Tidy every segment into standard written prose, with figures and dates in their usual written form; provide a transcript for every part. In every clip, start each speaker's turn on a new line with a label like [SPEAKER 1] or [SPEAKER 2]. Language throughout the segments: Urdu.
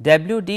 [SPEAKER 1] WD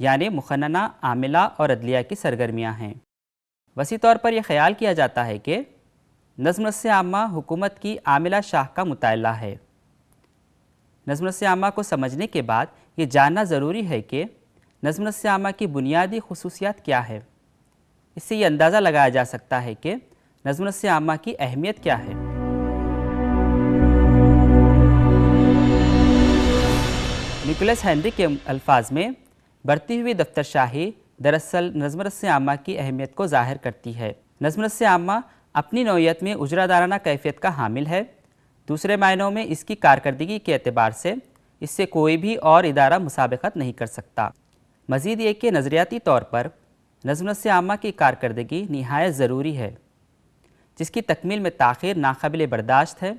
[SPEAKER 1] یعنی مقننہ، عاملہ اور عدلیہ کی سرگرمیاں ہیں۔ وسیع طور پر یہ خیال کیا جاتا ہے کہ نظم نسق عامہ حکومت کی عاملہ شاخ کا مطالعہ ہے۔ نظم نسق عامہ کو سمجھنے کے بعد یہ جاننا ضروری ہے کہ نظم نسق عامہ کی بنیادی خصوصیات کیا ہے۔ اس سے یہ اندازہ لگایا جا سکتا ہے کہ نظم نسق عامہ کی اہمیت کیا ہے۔ نکولس ہنری کے الفاظ میں بڑھتی ہوئی دفتر شاہی دراصل نظم نسق عامہ کی اہمیت کو ظاہر کرتی ہے۔ نظم نسق عامہ اپنی نوعیت میں اجرا دارانہ کیفیت کا حامل ہے۔ دوسرے معنوں میں اس کی کارکردگی کے اعتبار سے اس سے کوئی بھی اور ادارہ مسابقت نہیں کر سکتا۔ مزید یہ کہ نظریاتی طور پر نظم نسق عامہ کی کارکردگی نہایت ضروری ہے، جس کی تکمیل میں تاخیر ناقابل برداشت ہے۔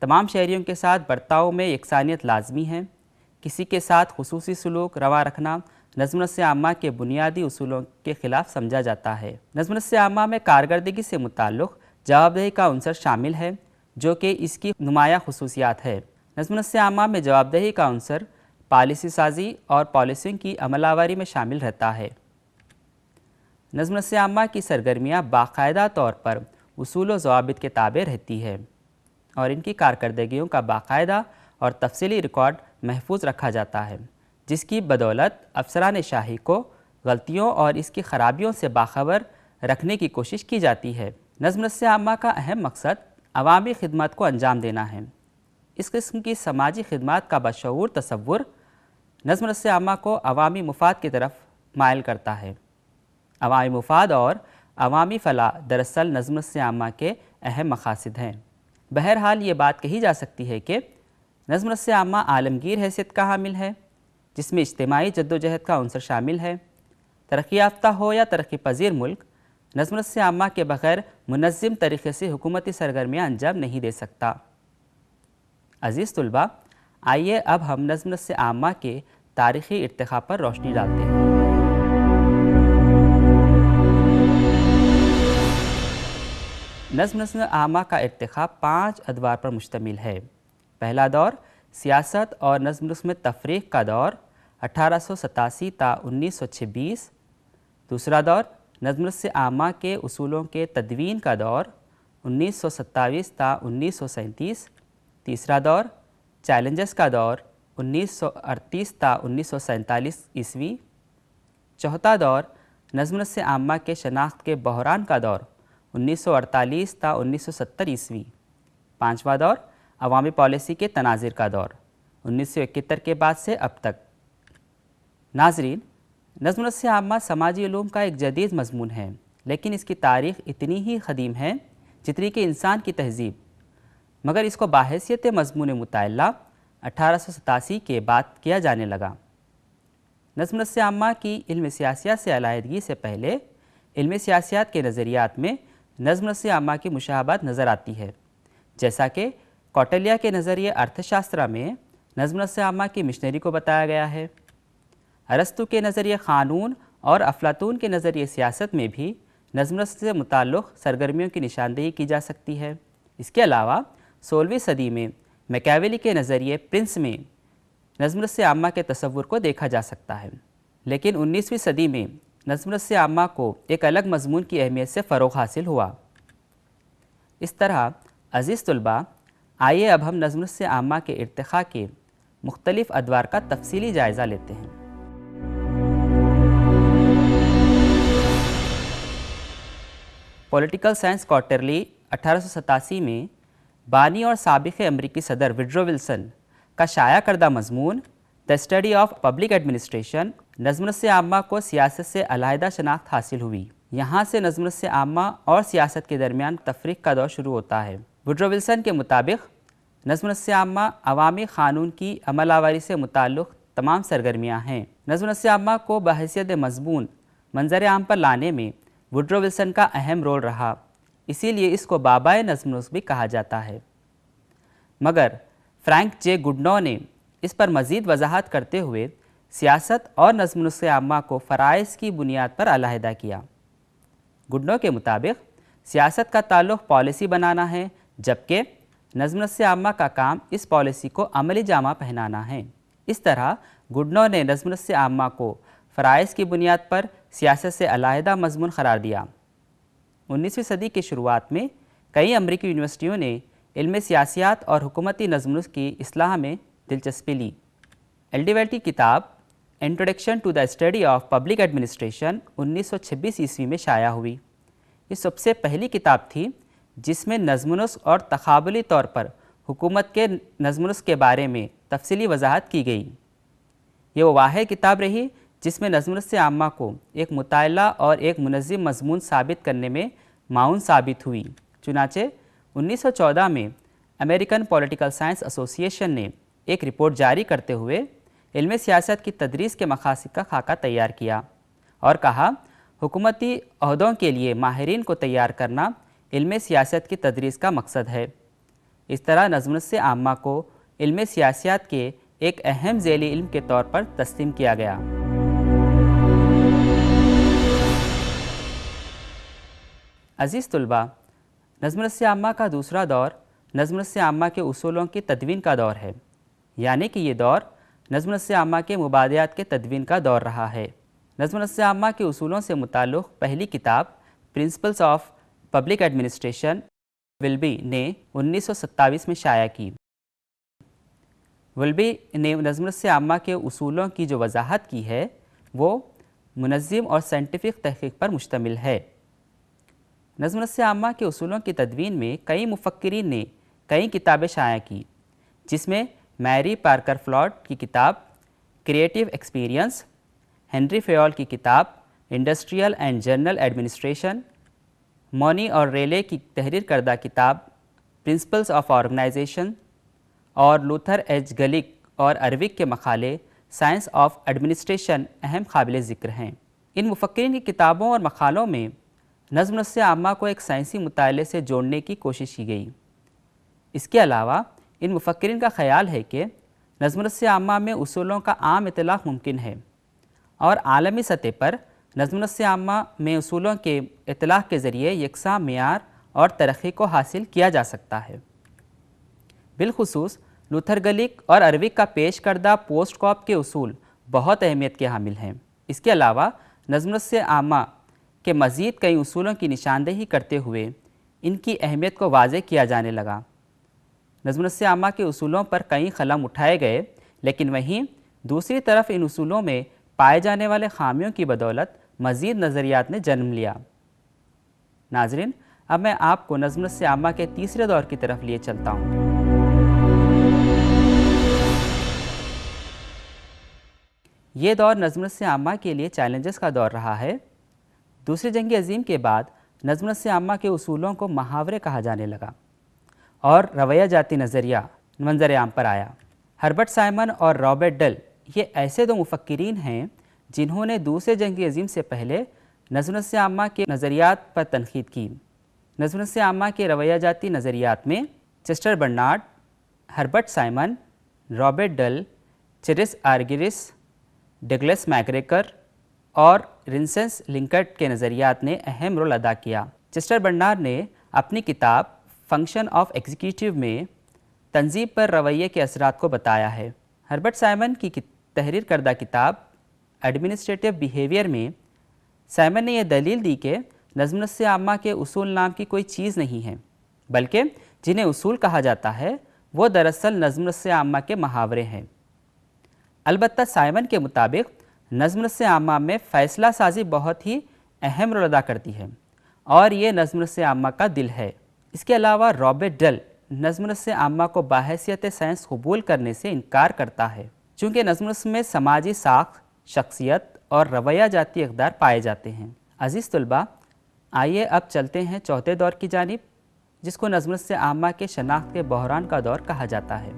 [SPEAKER 1] تمام شہریوں کے ساتھ برتاؤ میں یکسانیت لازمی ہے۔ کسی کے ساتھ خصوصی سلوک روا رکھنا نظم نسق عامہ کے بنیادی اصولوں کے خلاف سمجھا جاتا ہے۔ نظم نسق عامہ میں کارکردگی سے متعلق جواب دہی کا عنصر شامل ہے، جو کہ اس کی نمایاں خصوصیات ہے۔ نظم نسق عامہ میں جواب دہی کا عنصر پالیسی سازی اور پالیسیوں کی عمل آوری میں شامل رہتا ہے۔ نظم نسق عامہ کی سرگرمیاں باقاعدہ طور پر اصول و ضوابط کے تابع رہتی ہے اور ان کی کارکردگیوں کا باقاعدہ اور تفصیلی ریکارڈ محفوظ رکھا جاتا ہے، جس کی بدولت افسران شاہی کو غلطیوں اور اس کی خرابیوں سے باخبر رکھنے کی کوشش کی جاتی ہے۔ نظم نسق عامہ کا اہم مقصد عوامی خدمات کو انجام دینا ہے۔ اس قسم کی سماجی خدمات کا بشعور تصور نظم نسق عامہ کو عوامی مفاد کی طرف مائل کرتا ہے۔ عوامی مفاد اور عوامی فلاح دراصل نظم نسق عامہ کے اہم مقاصد ہیں۔ بہرحال یہ بات کہی جا سکتی ہے کہ نظم نسق عامہ عالمگیر حیثیت کا حامل ہے، جس میں اجتماعی جدوجہد کا عنصر شامل ہے۔ ترقی یافتہ ہو یا ترقی پذیر ملک نظم نسق عامہ کے بغیر منظم طریقے سے حکومتی سرگرمیاں انجام نہیں دے سکتا۔ عزیز طلباء، آئیے اب ہم نظم نسق عامہ کے تاریخی ارتقاء پر روشنی ڈالتے ہیں۔ نظم نسق عامہ کا ارتقاء 5 ادوار پر مشتمل ہے۔ پہلا دور سیاست اور نظم نسق میں تفریق کا دور 1887 تا 1926۔ دوسرا دور نظم نسق عامہ کے اصولوں کے تدوین کا دور 1927 تا 1937۔ تیسرا دور چیلنجز کا دور 1938 تا 1947 عیسوی۔ چوتھا دور نظم نسق عامہ کے شناخت کے بحران کا دور 1948 تا 1970 عیسوی۔ پانچواں دور عوامی پالیسی کے تناظر کا دور 1971 کے بعد سے اب تک۔ ناظرین، نظم نسق عامہ سماجی علوم کا ایک جدید مضمون ہے، لیکن اس کی تاریخ اتنی ہی قدیم ہے جتنی کہ انسان کی تہذیب، مگر اس کو بحیثیت مضمون مطالعہ 1887 کے بعد کیا جانے لگا۔ نظم نسق عامہ کی علم سیاسیات سے علیحدگی سے پہلے علم سیاسیات کے نظریات میں نظم نسق عامہ کی مشابہت نظر آتی ہے، جیسا کہ کوٹلیہ کے نظریے ارتھ شاسترا میں نظم نسق عامہ کی مشنری کو بتایا گیا ہے۔ ارسطو کے نظریے قانون اور افلاطون کے نظریے سیاست میں بھی نظم نسق سے متعلق سرگرمیوں کی نشاندہی کی جا سکتی ہے۔ اس کے علاوہ 16ویں صدی میں میکیاویلی کے نظریے پرنس میں نظم نسق عامہ کے تصور کو دیکھا جا سکتا ہے، لیکن 19ویں صدی میں نظم نسق عامہ کو ایک الگ مضمون کی اہمیت سے فروغ حاصل ہوا۔ اس طرح عزیز طلباء، آئیے اب ہم نظم نسق عامہ کے ارتقاء کے مختلف ادوار کا تفصیلی جائزہ لیتے ہیں۔ پولیٹیکل سائنس کوارٹرلی 1887 میں بانی اور سابق امریکی صدر وڈرو ولسن کا شائع کردہ مضمون the study of public administration نظم نسق عامہ کو سیاست سے علیحدہ شناخت حاصل ہوئی۔ یہاں سے نظم نسق عامہ اور سیاست کے درمیان تفریق کا دور شروع ہوتا ہے۔ وڈرو ولسن کے مطابق نظم نسق عامہ عوامی قانون کی عمل آوری سے متعلق تمام سرگرمیاں ہیں۔ نظم نسق عامہ کو بحیثیت مضمون منظر عام پر لانے میں وڈرو ولسن کا اہم رول رہا، اسی لیے اس کو بابائے نظم نسق بھی کہا جاتا ہے۔ مگر فرینک جے گڈنو نے اس پر مزید وضاحت کرتے ہوئے سیاست اور نظم نسق عامہ کو فرائض کی بنیاد پر علیحدہ کیا۔ گڈنو کے مطابق سیاست کا تعلق پالیسی بنانا ہے، جبکہ نظم نسق عامہ کا کام اس پالیسی کو عملی جامہ پہنانا ہے۔ اس طرح گڈنو نے نظم نسق عامہ کو فرائض کی بنیاد پر سیاست سے علیحدہ مضمون قرار دیا۔ 19ویں صدی کی شروعات میں کئی امریکی یونیورسٹیوں نے علم سیاسیات اور حکومتی نظم کی اصلاح میں دلچسپی لی۔ ایلڈیویل کی کتاب introduction to the study of public administration 1926 عیسوی میں شائع ہوئی۔ یہ سب سے پہلی کتاب تھی جس میں نظم و نسق اور تقابلی طور پر حکومت کے نظم و نسق کے بارے میں تفصیلی وضاحت کی گئی۔ یہ وہ واحد کتاب رہی جس میں نظم و نسق عامہ کو ایک مطالعہ اور ایک منظم مضمون ثابت کرنے میں معاون ثابت ہوئی۔ چنانچہ 1914 میں امریکن پولیٹیکل سائنس ایسوسی ایشن نے ایک رپورٹ جاری کرتے ہوئے علم سیاست کی تدریس کے مقاصد کا خاکہ تیار کیا اور کہا، حکومتی عہدوں کے لیے ماہرین کو تیار کرنا علم سیاست کی تدریس کا مقصد ہے۔ اس طرح نظم و نسق عامہ کو علم سیاسیات کے ایک اہم ذیلی علم کے طور پر تسلیم کیا گیا۔ عزیز طلباء، نظم و نسق عامہ کا دوسرا دور نظم و نسق عامہ کے اصولوں کی تدوین کا دور ہے، یعنی کہ یہ دور نظم و نسق عامہ کے مبادیات کے تدوین کا دور رہا ہے۔ نظم و نسق عامہ کے اصولوں سے متعلق پہلی کتاب پرنسپلز آف پبلک ایڈمنسٹریشن ولبی نے 1927 میں شائع کی۔ ولبی نے نظم و نسق عامہ کے اصولوں کی جو وضاحت کی ہے وہ منظم اور سائنٹیفک تحقیق پر مشتمل ہے۔ نظم و نسق عامہ کے اصولوں کی تدوین میں کئی مفکرین نے کئی کتابیں شائع کی، جس میں میری پارکر فلاٹ کی کتاب کریٹیو ایکسپیرینس، ہنری فیول کی کتاب industrial and general administration, Muni اور ریلے کی تحریر کردہ کتاب پرنسپلز آف آرگنائزیشن اور لوتھر ایچ گلک اور اروک کے مقالے سائنس آف ایڈمنسٹریشن اہم قابل ذکر ہیں۔ ان مفکرین کی کتابوں اور مقالوں میں نظم و نسق عامہ کو ایک سائنسی مطالعے سے جوڑنے کی کوشش کی گئی۔ اس کے علاوہ ان مفکرین کا خیال ہے کہ نظم و نسق عامہ میں اصولوں کا عام اطلاق ممکن ہے اور عالمی سطح پر نظم و نسق عامہ میں اصولوں کے اطلاق کے ذریعے یکساں معیار اور ترقی کو حاصل کیا جا سکتا ہے۔ بالخصوص لوتھر گلک اور اروک کا پیش کردہ پوسٹ کاپ کے اصول بہت اہمیت کے حامل ہیں۔ اس کے علاوہ نظم و نسق عامہ کے مزید کئی اصولوں کی نشاندہی کرتے ہوئے ان کی اہمیت کو واضح کیا جانے لگا۔ نظم و نسق عامہ کے اصولوں پر کئی قلم اٹھائے گئے، لیکن وہیں دوسری طرف ان اصولوں میں پائے جانے والے خامیوں کی بدولت مزید نظریات نے جنم لیا۔ ناظرین، اب میں آپ کو نظم و نسق عامہ کے تیسرے دور کی طرف لیے چلتا ہوں۔ یہ دور نظم و نسق عامہ کے لیے چیلنجز کا دور رہا ہے۔ دوسری جنگ عظیم کے بعد نظم و نسق عامہ کے اصولوں کو محاورے کہا جانے لگا اور رویہ جاتی نظریہ منظر عام پر آیا۔ ہربرٹ سائمن اور رابرٹ ڈل یہ ایسے دو مفکرین ہیں جنہوں نے دوسرے جنگ عظیم سے پہلے نظم و نسق عامہ کے نظریات پر تنقید کی۔ نظم و نسق عامہ کے رویہ جاتی نظریات میں Chester Barnard, Herbert Simon, Robert Dahl, Chris Argyris, Douglas McGregor اور رنسنس لنکٹ کے نظریات نے اہم رول ادا کیا۔ چیسٹر برنارڈ نے اپنی کتاب فنکشن آف ایگزیکیوٹیو میں تنظیم پر رویے کے اثرات کو بتایا ہے۔ ہربرٹ سائمن کی تحریر کردہ کتاب ایڈمنسٹریٹو بیہیویئر میں سائمن نے یہ دلیل دی کہ نظم و نسق عامہ کے اصول نام کی کوئی چیز نہیں ہے، بلکہ جنہیں اصول کہا جاتا ہے وہ دراصل نظم و نسق عامہ کے محاورے ہیں۔ البتہ سائمن کے مطابق نظم و نسق عامہ میں فیصلہ سازی بہت ہی اہم رول ادا کرتی ہے اور یہ نظم و نسق عامہ کا دل ہے۔ اس کے علاوہ رابرٹ ڈل نظم و نسق عامہ کو بحیثیت سائنس قبول کرنے سے انکار کرتا ہے، چونکہ نظم و نسق میں سماجی ساخت، شخصیت اور رویہ جاتی اقدار پائے جاتے ہیں۔ عزیز طلباء، آئیے اب چلتے ہیں چوتھے دور کی جانب، جس کو نظم و نسق عامہ کے شناخت کے بحران کا دور کہا جاتا ہے۔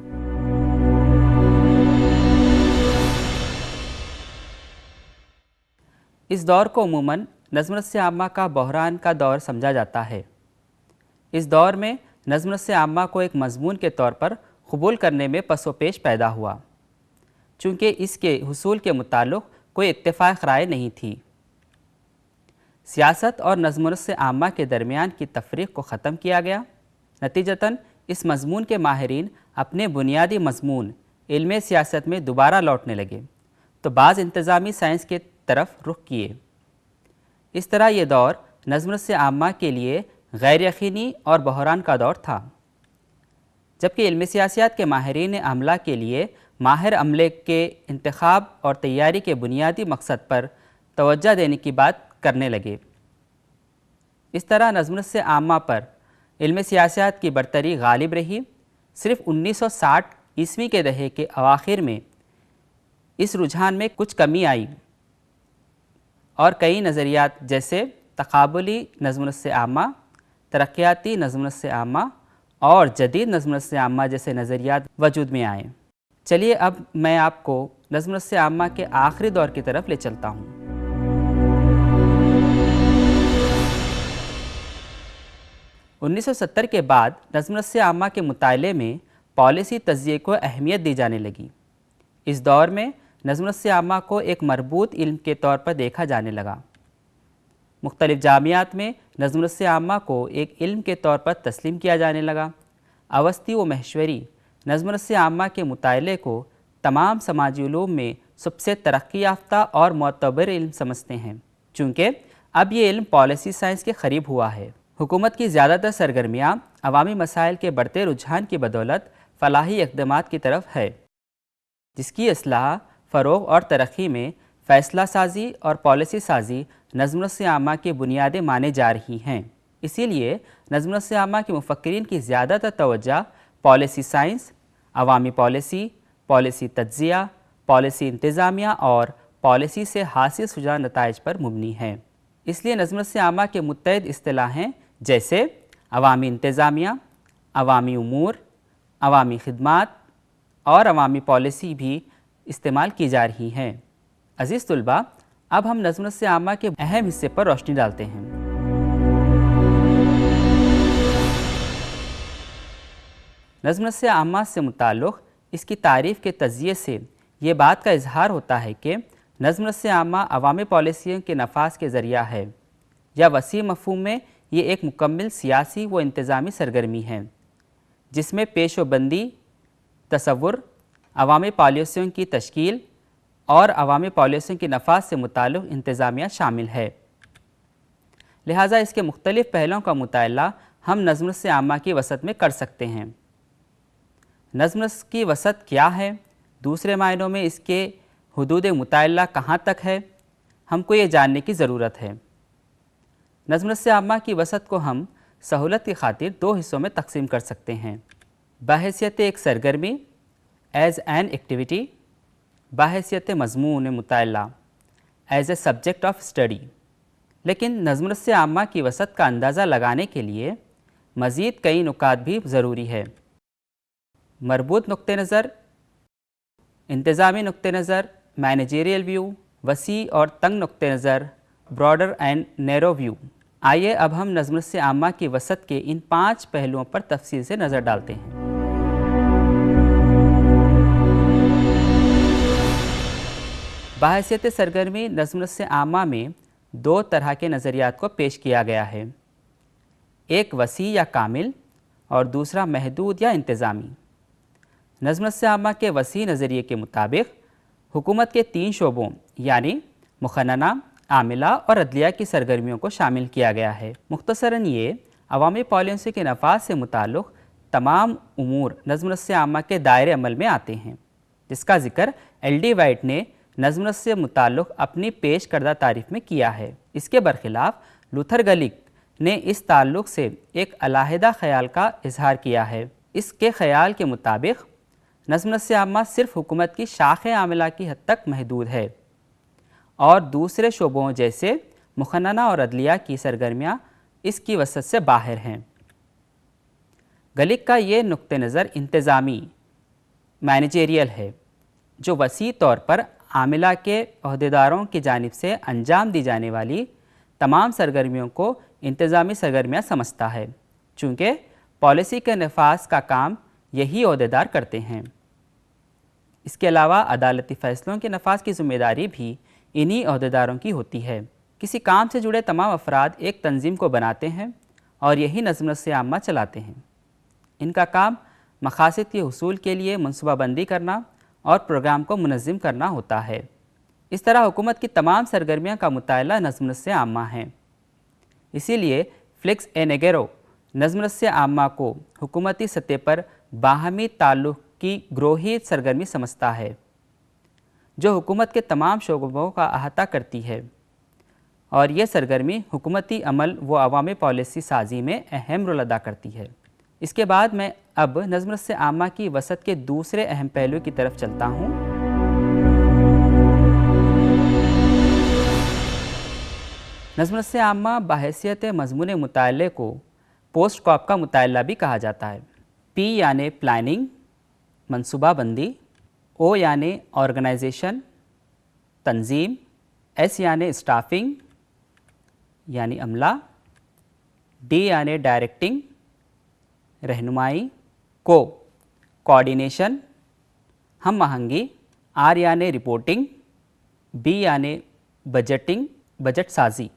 [SPEAKER 1] اس دور کو عموماً نظم و نسق عامہ کا بحران کا دور سمجھا جاتا ہے۔ اس دور میں نظم و نسق عامہ کو ایک مضمون کے طور پر قبول کرنے میں پس و پیش پیدا ہوا، چونکہ اس کے حصول کے متعلق کوئی اتفاق رائے نہیں تھی۔ سیاست اور نظم و نسق عامہ کے درمیان کی تفریق کو ختم کیا گیا۔ نتیجتاً اس مضمون کے ماہرین اپنے بنیادی مضمون علم سیاست میں دوبارہ لوٹنے لگے، تو بعض انتظامی سائنس کے طرف رخ کیے۔ اس طرح یہ دور نظم نسق عامہ کے لیے غیر یقینی اور بحران کا دور تھا، جبکہ علم سیاسیات کے ماہرین عملہ کے لیے ماہر عملے کے انتخاب اور تیاری کے بنیادی مقصد پر توجہ دینے کی بات کرنے لگے۔ اس طرح نظم نسق عامہ پر علم سیاسیات کی برتری غالب رہی۔ صرف 1960 عیسوی کے دہے کے اواخر میں اس رجحان میں کچھ کمی آئی اور کئی نظریات جیسے تقابلی نظم نسق عامہ، ترقیاتی نظم نسق عامہ اور جدید نظم نسق عامہ جیسے نظریات وجود میں آئے۔ چلیے اب میں آپ کو نظم نسق عامہ کے آخری دور کی طرف لے چلتا ہوں۔ 1970 کے بعد نظم نسق عامہ کے مطالعے میں پالیسی تجزیے کو اہمیت دی جانے لگی۔ اس دور میں نظم نسق عامہ کو ایک مربوط علم کے طور پر دیکھا جانے لگا۔ مختلف جامعات میں نظم نسق عامہ کو ایک علم کے طور پر تسلیم کیا جانے لگا۔ اوسطی و مہیشوری نظم نسق عامہ کے مطالعے کو تمام سماجی علوم میں سب سے ترقی یافتہ اور معتبر علم سمجھتے ہیں، چونکہ اب یہ علم پالیسی سائنس کے قریب ہوا ہے۔ حکومت کی زیادہ تر سرگرمیاں عوامی مسائل کے بڑھتے رجحان کی بدولت فلاحی اقدامات کی طرف ہے، جس کی اصلاح، فروغ اور ترقی میں فیصلہ سازی اور پالیسی سازی نظم نسق عامہ کی بنیادیں مانے جا رہی ہیں۔ اسی لیے نظم نسق عامہ کے مفکرین کی زیادہ تر توجہ پالیسی سائنس، عوامی پالیسی، پالیسی تجزیہ، پالیسی انتظامیہ اور پالیسی سے حاصل شدہ نتائج پر مبنی ہے۔ اس لیے نظم نسق عامہ کے متعدد اصطلاحیں جیسے عوامی انتظامیہ، عوامی امور، عوامی خدمات اور عوامی پالیسی بھی استعمال کی جا رہی ہیں۔ عزیز طلباء، اب ہم نظم نسق عامہ کے اہم حصے پر روشنی ڈالتے ہیں۔ نظم نسق عامہ سے متعلق اس کی تعریف کے تجزیے سے یہ بات کا اظہار ہوتا ہے کہ نظم نسق عامہ عوامی پالیسیوں کے نفاذ کے ذریعہ ہے، یا وسیع مفہوم میں یہ ایک مکمل سیاسی و انتظامی سرگرمی ہے جس میں پیش و بندی، تصور، عوامی پالیسیوں کی تشکیل اور عوامی پالیسیوں کے نفاذ سے متعلق انتظامیہ شامل ہے۔ لہٰذا اس کے مختلف پہلوؤں کا مطالعہ ہم نظم نسق عامہ کی وسعت میں کر سکتے ہیں۔ نظم نسق کی وسعت کیا ہے؟ دوسرے معنوں میں اس کے حدود مطالعہ کہاں تک ہے؟ ہم کو یہ جاننے کی ضرورت ہے۔ نظم نسق عامہ کی وسعت کو ہم سہولت کی خاطر دو حصوں میں تقسیم کر سکتے ہیں: بحیثیت ایک سرگرمی ایز این ایکٹیویٹی، بحیثیت مضمون مطالعہ as a subject of study. لیکن نظم نسق عامہ کی وسعت کا اندازہ لگانے کے لیے مزید کئی نکات بھی ضروری ہے۔ مربوط نقطہ نظر، انتظامی نقطہ نظر، مینیجریل ویو، وسیع اور تنگ نقطہ نظر، براڈر اینڈ نیرو ویو۔ آئیے اب ہم نظم نسق عامہ کی وسعت کے ان 5 پہلوؤں پر تفصیل سے نظر ڈالتے ہیں۔ بحیثیت سرگرمی نظم نسق عامہ میں 2 طرح کے نظریات کو پیش کیا گیا ہے، ایک وسیع یا کامل اور دوسرا محدود یا انتظامی۔ نظم نسق عامہ کے وسیع نظریے کے مطابق حکومت کے 3 شعبوں یعنی مقننہ، عاملہ اور عدلیہ کی سرگرمیوں کو شامل کیا گیا ہے۔ مختصراً یہ عوامی پالیسیوں کے نفاذ سے متعلق تمام امور نظم نسق عامہ کے دائرے عمل میں آتے ہیں، جس کا ذکر ایل ڈی وائٹ نے نظم نسق سے متعلق اپنی پیش کردہ تعریف میں کیا ہے۔ اس کے برخلاف لوتھر گلک نے اس تعلق سے ایک علیحدہ خیال کا اظہار کیا ہے۔ اس کے خیال کے مطابق نظم نسق عامہ صرف حکومت کی شاخ عاملہ کی حد تک محدود ہے اور دوسرے شعبوں جیسے مقننہ اور عدلیہ کی سرگرمیاں اس کی وسعت سے باہر ہیں۔ گلک کا یہ نقطہ نظر انتظامی مینیجریل ہے، جو وسیع طور پر عاملہ کے عہدیداروں کی جانب سے انجام دی جانے والی تمام سرگرمیوں کو انتظامی سرگرمیاں سمجھتا ہے، چونکہ پالیسی کے نفاذ کا کام یہی عہدیدار کرتے ہیں۔ اس کے علاوہ عدالتی فیصلوں کے نفاذ کی ذمہ داری بھی انہی عہدیداروں کی ہوتی ہے۔ کسی کام سے جڑے تمام افراد ایک تنظیم کو بناتے ہیں اور یہی نظم نسق عامہ چلاتے ہیں۔ ان کا کام مقاصد کے حصول کے لیے منصوبہ بندی کرنا اور پروگرام کو منظم کرنا ہوتا ہے۔ اس طرح حکومت کی تمام سرگرمیاں کا مطالعہ نظم نسق عامہ ہیں۔ اسی لیے فیلکس اے نیگرو نظم نسق عامہ کو حکومتی سطح پر باہمی تعلق کی گروہی سرگرمی سمجھتا ہے جو حکومت کے تمام شعبوں کا احاطہ کرتی ہے، اور یہ سرگرمی حکومتی عمل و عوامی پالیسی سازی میں اہم رول ادا کرتی ہے۔ اس کے بعد میں اب نظم نسق عامہ کی وسعت کے دوسرے اہم پہلو کی طرف چلتا ہوں۔ نظم نسق عامہ بحیثیت مضمون مطالعے کو پوسٹ کاپ کا مطالعہ بھی کہا جاتا ہے۔ پی یعنی پلاننگ، منصوبہ بندی، او یعنی آرگنائزیشن، تنظیم، ایس یعنی اسٹافنگ یعنی عملہ، ڈی یعنی ڈائریکٹنگ رہنمائی، کوآرڈینیشن ہم آہنگی، آر یعنی رپورٹنگ، بی یعنی بجٹنگ بجٹ سازی۔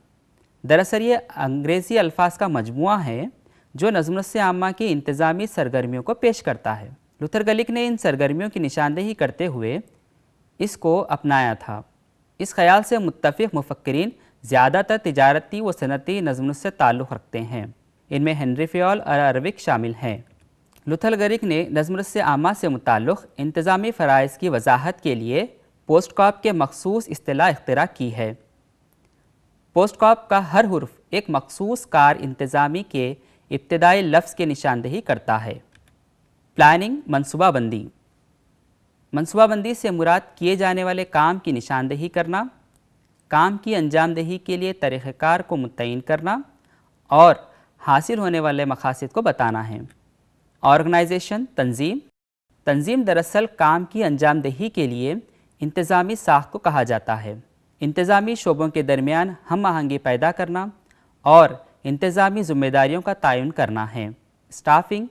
[SPEAKER 1] دراصل یہ انگریزی الفاظ کا مجموعہ ہے جو نظم نسق عامہ کی انتظامی سرگرمیوں کو پیش کرتا ہے۔ لوتھر گلک نے ان سرگرمیوں کی نشاندہی کرتے ہوئے اس کو اپنایا تھا۔ اس خیال سے متفق مفکرین زیادہ تر تجارتی و صنعتی نظم نسق سے تعلق رکھتے ہیں۔ ان میں ہنری فیول اور اروک شامل ہیں۔ لوتھر گلک نے نظم نسق عامہ سے متعلق انتظامی فرائض کی وضاحت کے لیے پوسٹ کاپ کے مخصوص اصطلاح اختراع کی ہے۔ پوسٹ کاپ کا ہر حرف ایک مخصوص کار انتظامی کے ابتدائی لفظ کی نشاندہی کرتا ہے۔ پلاننگ منصوبہ بندی۔ منصوبہ بندی سے مراد کیے جانے والے کام کی نشاندہی کرنا، کام کی انجام دہی کے لیے طریقہ کار کو متعین کرنا اور حاصل ہونے والے مقاصد کو بتانا ہے۔ آرگنائزیشن تنظیم۔ تنظیم دراصل کام کی انجام دہی کے لیے انتظامی ساخت کو کہا جاتا ہے۔ انتظامی شعبوں کے درمیان ہم آہنگی پیدا کرنا اور انتظامی ذمہ داریوں کا تعین کرنا ہے۔ اسٹافنگ،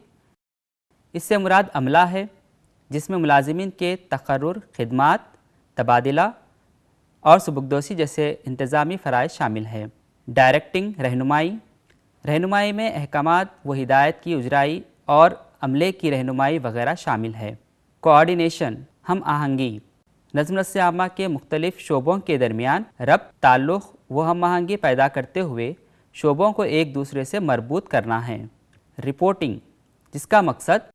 [SPEAKER 1] اس سے مراد عملہ ہے جس میں ملازمین کے تقرر، خدمات، تبادلہ اور سبکدوشی جیسے انتظامی فرائض شامل ہیں۔ ڈائریکٹنگ رہنمائی۔ رہنمائی میں احکامات و ہدایت کی اجرائی اور عملے کی رہنمائی وغیرہ شامل ہے۔ کوآرڈینیشن ہم آہنگی، نظم نسق عامہ کے مختلف شعبوں کے درمیان ربط، تعلق و ہم آہنگی پیدا کرتے ہوئے شعبوں کو ایک دوسرے سے مربوط کرنا ہے۔ رپورٹنگ، جس کا مقصد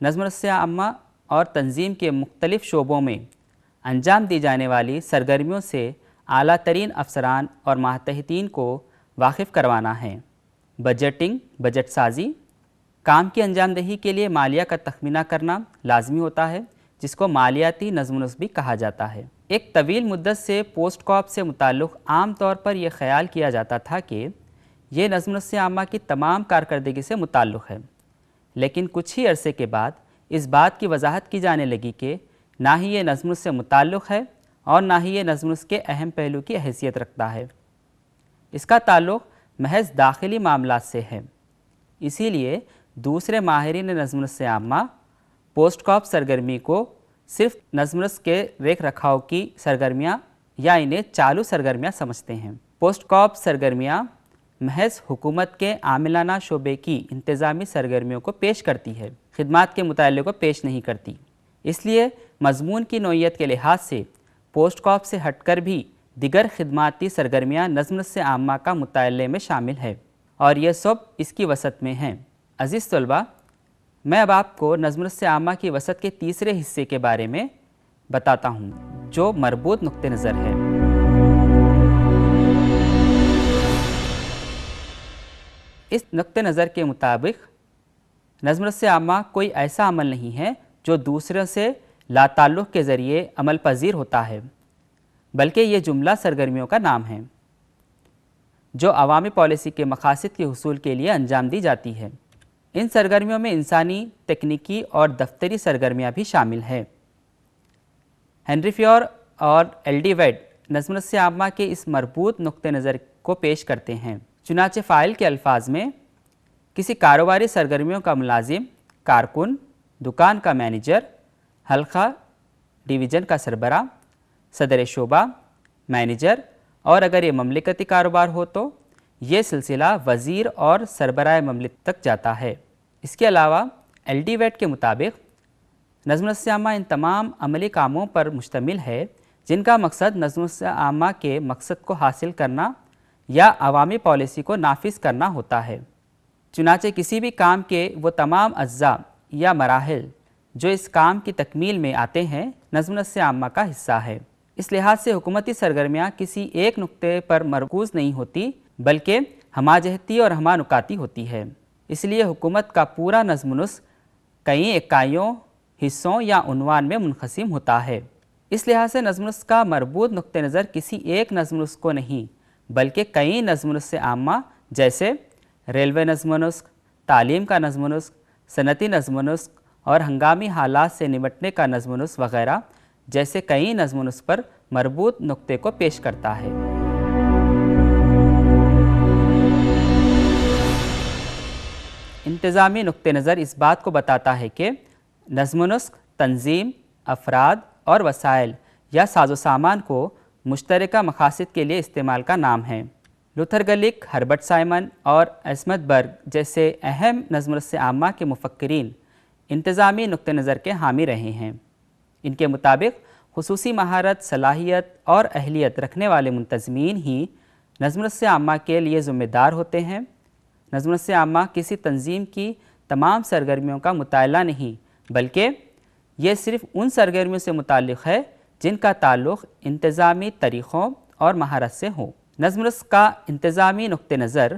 [SPEAKER 1] نظم نسق عامہ اور تنظیم کے مختلف شعبوں میں انجام دی جانے والی سرگرمیوں سے اعلیٰ ترین افسران اور ماتحتین کو واقف کروانا ہے۔ بجٹنگ بجٹ سازی، کام کی انجام دہی کے لیے مالیہ کا تخمینہ کرنا لازمی ہوتا ہے جس کو مالیاتی نظم و نسق بھی کہا جاتا ہے۔ ایک طویل مدت سے پوسٹ کاپ سے متعلق عام طور پر یہ خیال کیا جاتا تھا کہ یہ نظم نسق عامہ کی تمام کارکردگی سے متعلق ہے، لیکن کچھ ہی عرصے کے بعد اس بات کی وضاحت کی جانے لگی کہ نہ ہی یہ نظم نسق سے متعلق ہے اور نہ ہی یہ نظم نسق کے اہم پہلو کی حیثیت رکھتا ہے۔ اس کا تعلق محض داخلی معاملات سے ہے۔ اسی لیے دوسرے ماہرین نظم نسق عامہ پوسٹ کاپ سرگرمی کو صرف نظم نسق کے ریکھ رکھاؤ کی سرگرمیاں یا انہیں چالو سرگرمیاں سمجھتے ہیں۔ پوسٹ کاپ سرگرمیاں محض حکومت کے عاملانہ شعبے کی انتظامی سرگرمیوں کو پیش کرتی ہے، خدمات کے مطالعے کو پیش نہیں کرتی۔ اس لیے مضمون کی نوعیت کے لحاظ سے پوسٹ کاپ سے ہٹ کر بھی دیگر خدماتی سرگرمیاں نظم نسق عامہ کا مطالعے میں شامل ہے اور یہ سب اس کی وسعت میں ہیں۔ عزیز طلباء، میں اب آپ کو نظم نسق عامہ کی وسعت کے تیسرے حصے کے بارے میں بتاتا ہوں جو مربوط نقطہ نظر ہے۔ اس نقطہ نظر کے مطابق نظم نسق عامہ کوئی ایسا عمل نہیں ہے جو دوسروں سے لا تعلق کے ذریعے عمل پذیر ہوتا ہے، بلکہ یہ جملہ سرگرمیوں کا نام ہے جو عوامی پالیسی کے مقاصد کے حصول کے لیے انجام دی جاتی ہے۔ ان سرگرمیوں میں انسانی، تکنیکی اور دفتری سرگرمیاں بھی شامل ہیں۔ ہنری فیور اور ایل ڈی ویڈ نظم نسق عامہ کے اس مربوط نقطہ نظر کو پیش کرتے ہیں۔ چنانچہ فاعل کے الفاظ میں کسی کاروباری سرگرمیوں کا ملازم، کارکن، دکان کا مینیجر، حلقہ ڈویژن کا سربراہ، صدر شعبہ، مینیجر اور اگر یہ مملکتی کاروبار ہو تو یہ سلسلہ وزیر اور سربراہ مملکت تک جاتا ہے۔ اس کے علاوہ ایل ڈی ویڈ کے مطابق نظم نسق عامہ ان تمام عملی کاموں پر مشتمل ہے جن کا مقصد نظم و عامہ کے مقصد کو حاصل کرنا یا عوامی پالیسی کو نافذ کرنا ہوتا ہے۔ چنانچہ کسی بھی کام کے وہ تمام اجزاء یا مراحل جو اس کام کی تکمیل میں آتے ہیں نظم و عامہ کا حصہ ہے۔ اس لحاظ سے حکومتی سرگرمیاں کسی ایک نقطے پر مرکوز نہیں ہوتی بلکہ ہمہ جہتی اور ہمہ نکاتی ہوتی ہے۔ اس لیے حکومت کا پورا نظم و نسق کئی اکائیوں، حصوں یا عنوان میں منقسم ہوتا ہے۔ اس لحاظ سے نظم و نسق کا مربوط نقطہ نظر کسی ایک نظم و نسق کو نہیں بلکہ کئی نظم و نسق عامہ جیسے ریلوے نظم و نسق، تعلیم کا نظم و نسق، صنعتی نظم و نسق اور ہنگامی حالات سے نمٹنے کا نظم و نسق وغیرہ جیسے کئی نظم و نسق پر مربوط نقطے کو پیش کرتا ہے۔ انتظامی نقطہ نظر اس بات کو بتاتا ہے کہ نظم و نسق تنظیم، افراد اور وسائل یا ساز و سامان کو مشترکہ مقاصد کے لیے استعمال کا نام ہے۔ لوتھر گلک، ہربرٹ سائمن اور عصمت برگ جیسے اہم نظم و نسق عامہ کے مفکرین انتظامی نقطہ نظر کے حامی رہے ہیں۔ ان کے مطابق خصوصی مہارت، صلاحیت اور اہلیت رکھنے والے منتظمین ہی نظم و نسق عامہ کے لیے ذمہ دار ہوتے ہیں۔ نظم و نسق عامہ کسی تنظیم کی تمام سرگرمیوں کا مطالعہ نہیں بلکہ یہ صرف ان سرگرمیوں سے متعلق ہے جن کا تعلق انتظامی طریقوں اور مہارت سے ہو۔ نظم و نسق کا انتظامی نقطہ نظر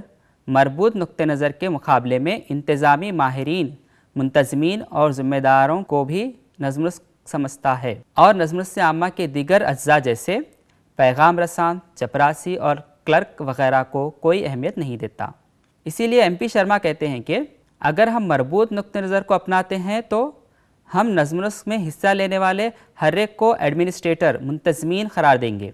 [SPEAKER 1] مربوط نقطہ نظر کے مقابلے میں انتظامی ماہرین، منتظمین اور ذمہ داروں کو بھی نظم و نسق سمجھتا ہے اور نظم و نسق عامہ کے دیگر اجزاء جیسے پیغام رسان، چپراسی اور کلرک وغیرہ کو کوئی اہمیت نہیں دیتا۔ اسی لیے MP شرما کہتے ہیں کہ اگر ہم مربوط نقطہ نظر کو اپناتے ہیں تو ہم نظم و نسق میں حصہ لینے والے ہر ایک کو ایڈمنسٹریٹر، منتظمین قرار دیں گے۔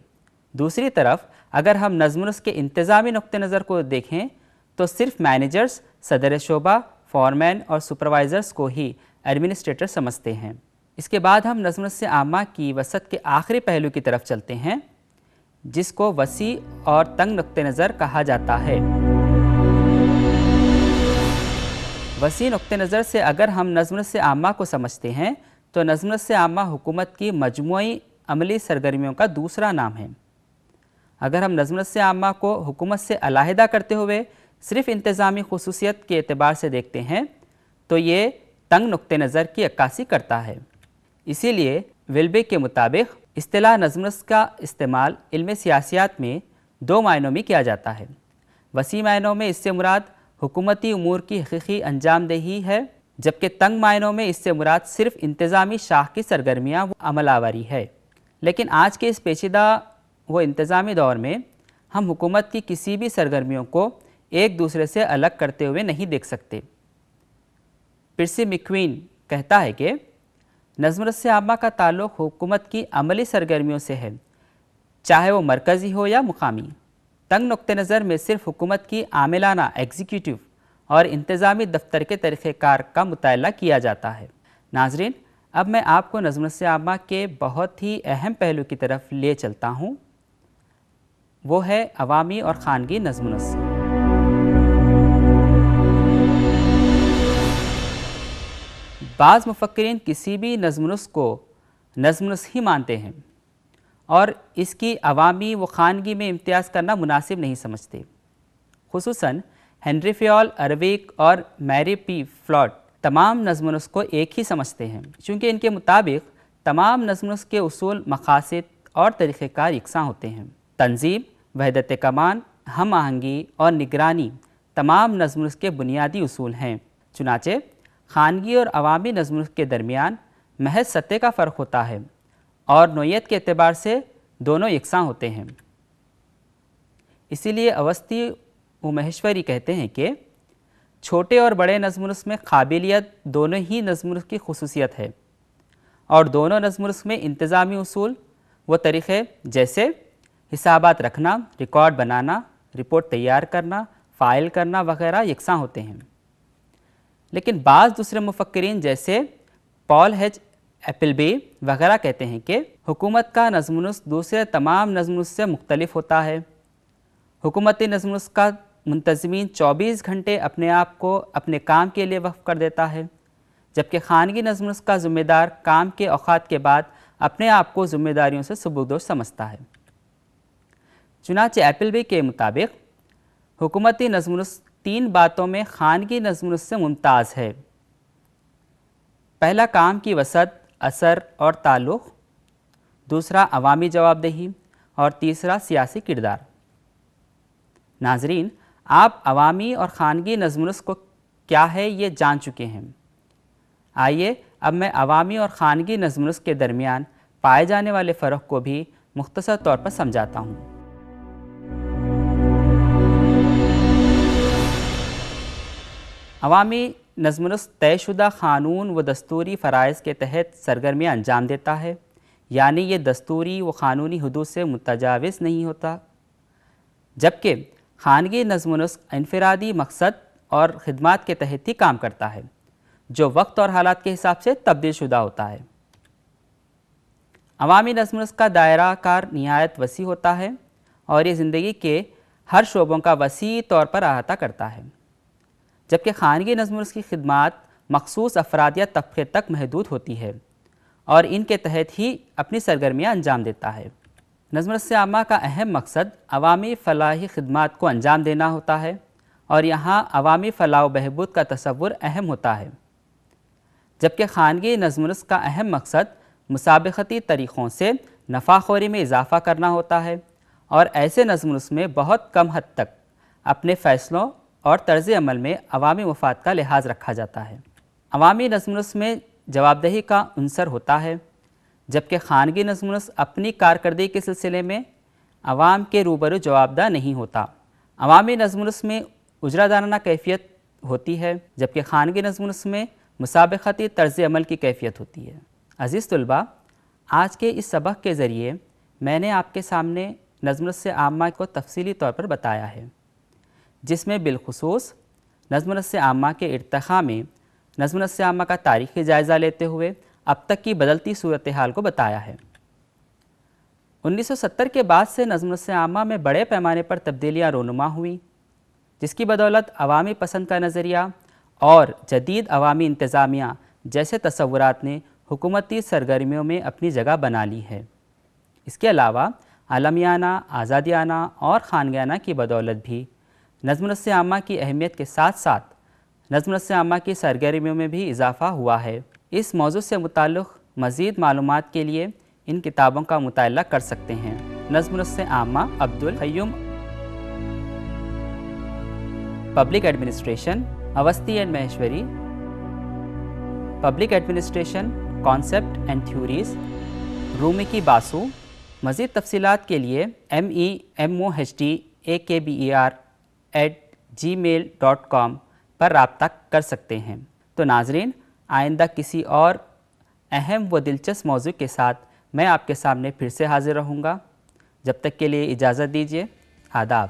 [SPEAKER 1] دوسری طرف اگر ہم نظم و نسق کے انتظامی نقطہ نظر کو دیکھیں تو صرف مینیجرز، صدر شعبہ، فورمین اور سپروائزرز کو ہی ایڈمنسٹریٹر سمجھتے ہیں۔ اس کے بعد ہم نظم و نسق عامہ کی وسعت کے آخری پہلو کی طرف چلتے ہیں جس کو وسیع اور تنگ نقطہ نظر کہا جاتا ہے۔ وسیع نقطہ نظر سے اگر ہم نظم و نسق عامہ کو سمجھتے ہیں تو نظم و نسق عامہ حکومت کی مجموعی عملی سرگرمیوں کا دوسرا نام ہے۔ اگر ہم نظم و نسق عامہ کو حکومت سے علیحدہ کرتے ہوئے صرف انتظامی خصوصیت کے اعتبار سے دیکھتے ہیں تو یہ تنگ نقطہ نظر کی عکاسی کرتا ہے۔ اسی لیے ویلبے کے مطابق اصطلاح نظم و نسق کا استعمال علم سیاسیات میں دو معنوں میں کیا جاتا ہے۔ وسیع معنوں میں اس سے مراد حکومتی امور کی حقیقی انجام دہی ہے جبکہ تنگ معنوں میں اس سے مراد صرف انتظامی شاخ کی سرگرمیاں و عمل آوری ہے۔ لیکن آج کے اس پیچیدہ و انتظامی دور میں ہم حکومت کی کسی بھی سرگرمیوں کو ایک دوسرے سے الگ کرتے ہوئے نہیں دیکھ سکتے۔ پرسی میکوین کہتا ہے کہ نظم و نسق عامہ کا تعلق حکومت کی عملی سرگرمیوں سے ہے، چاہے وہ مرکزی ہو یا مقامی۔ تنگ نقطہ نظر میں صرف حکومت کی عاملانہ، ایگزیکیوٹیو اور انتظامی دفتر کے طریقہ کار کا مطالعہ کیا جاتا ہے۔ ناظرین، اب میں آپ کو نظم و نسق عامہ کے بہت ہی اہم پہلو کی طرف لے چلتا ہوں، وہ ہے عوامی اور خانگی نظم و نسق۔ بعض مفکرین کسی بھی نظم و نسق کو نظم و نسق ہی مانتے ہیں اور اس کی عوامی و خانگی میں امتیاز کرنا مناسب نہیں سمجھتے۔ خصوصاً ہنری فیول، ارویک اور میری پی فلاٹ تمام نظم و نسق کو ایک ہی سمجھتے ہیں چونکہ ان کے مطابق تمام نظم و نسق کے اصول، مقاصد اور طریقہ کار یکساں ہوتے ہیں۔ تنظیم، وحدت کمان، ہم آہنگی اور نگرانی تمام نظم و نسق کے بنیادی اصول ہیں۔ چنانچہ خانگی اور عوامی نظم و نسق کے درمیان محض سطح کا فرق ہوتا ہے اور نوعیت کے اعتبار سے دونوں یکساں ہوتے ہیں۔ اسی لیے اوسطی و مہیشوری کہتے ہیں کہ چھوٹے اور بڑے نظم و نسق میں قابلیت دونوں ہی نظم و نسق کی خصوصیت ہے اور دونوں نظم و نسق میں انتظامی اصول و طریقے جیسے حسابات رکھنا، ریکارڈ بنانا، رپورٹ تیار کرنا، فائل کرنا وغیرہ یکساں ہوتے ہیں۔ لیکن بعض دوسرے مفکرین جیسے پال ایچ ایپلبی وغیرہ کہتے ہیں کہ حکومت کا نظم و نسق دوسرے تمام نظم و نسق سے مختلف ہوتا ہے۔ حکومتی نظم و نسق کا منتظمین 24 گھنٹے اپنے آپ کو اپنے کام کے لیے وقف کر دیتا ہے، جبکہ خانگی نظم و نسق کا ذمہ دار کام کے اوقات کے بعد اپنے آپ کو ذمہ داریوں سے سبکدوش سمجھتا ہے۔ چنانچہ ایپلبی کے مطابق حکومتی نظم و نسق 3 باتوں میں خانگی نظم و نسق سے ممتاز ہے۔ پہلا کام کی وسعت، اثر اور تعلق، دوسرا عوامی جواب دہی اور تیسرا سیاسی کردار۔ ناظرین، آپ عوامی اور خانگی نظم و نسق کو کیا ہے یہ جان چکے ہیں۔ آئیے اب میں عوامی اور خانگی نظم و نسق کے درمیان پائے جانے والے فرق کو بھی مختصر طور پر سمجھاتا ہوں۔ عوامی نظم و نسق طے شدہ قانون و دستوری فرائض کے تحت سرگرمیاں انجام دیتا ہے، یعنی یہ دستوری و قانونی حدود سے متجاوز نہیں ہوتا، جبکہ خانگی نظم و نسق انفرادی مقصد اور خدمات کے تحت ہی کام کرتا ہے، جو وقت اور حالات کے حساب سے تبدیل شدہ ہوتا ہے۔ عوامی نظم و نسق کا دائرہ کار نہایت وسیع ہوتا ہے اور یہ زندگی کے ہر شعبوں کا وسیع طور پر احاطہ کرتا ہے، جبکہ خانگی نظم و نسق کی خدمات مخصوص افراد یا طبقے تک محدود ہوتی ہے اور ان کے تحت ہی اپنی سرگرمیاں انجام دیتا ہے۔ نظم و نسق عامہ کا اہم مقصد عوامی فلاحی خدمات کو انجام دینا ہوتا ہے اور یہاں عوامی فلاح و بہبود کا تصور اہم ہوتا ہے، جبکہ خانگی نظم و نسق کا اہم مقصد مسابقتی طریقوں سے نفع خوری میں اضافہ کرنا ہوتا ہے اور ایسے نظم و نسق میں بہت کم حد تک اپنے فیصلوں اور طرز عمل میں عوامی مفاد کا لحاظ رکھا جاتا ہے۔ عوامی نظم و نسق میں جواب دہی کا عنصر ہوتا ہے، جبکہ خانگی نظم و نسق اپنی کارکردگی کے سلسلے میں عوام کے روبرو جوابدہ نہیں ہوتا۔ عوامی نظم و نسق میں اجرا دارانہ کیفیت ہوتی ہے، جبکہ خانگی نظم و نسق میں مسابقتی طرز عمل کی کیفیت ہوتی ہے۔ عزیز طلباء، آج کے اس سبق کے ذریعے میں نے آپ کے سامنے نظم و نسق عامہ کو تفصیلی طور پر بتایا ہے، جس میں بالخصوص نظم و نسق عامہ کے ارتقاء میں نظم و نسق عامہ کا تاریخی جائزہ لیتے ہوئے اب تک کی بدلتی صورتحال کو بتایا ہے۔ 1970 کے بعد سے نظم و نسق عامہ میں بڑے پیمانے پر تبدیلیاں رونما ہوئیں، جس کی بدولت عوامی پسند کا نظریہ اور جدید عوامی انتظامیہ جیسے تصورات نے حکومتی سرگرمیوں میں اپنی جگہ بنا لی ہے۔ اس کے علاوہ عالمیانہ، آزادیانہ اور خانگیانہ کی بدولت بھی نظم و نسق عامہ کی اہمیت کے ساتھ ساتھ نظم و نسق عامہ کی سرگرمیوں میں بھی اضافہ ہوا ہے۔ اس موضوع سے متعلق مزید معلومات کے لیے ان کتابوں کا مطالعہ کر سکتے ہیں۔ نظم و نسق عامہ، Abdul Qayyum, public administration, Awasthi and Maheshwari, public administration concept and theories, Rumki Basu. مزید تفصیلات کے لیے memohdaker@gmail.com پر رابطہ کر سکتے ہیں۔ تو ناظرین، آئندہ کسی اور اہم و دلچسپ موضوع کے ساتھ میں آپ کے سامنے پھر سے حاضر رہوں گا۔ جب تک کے لیے اجازت دیجیے۔ آداب۔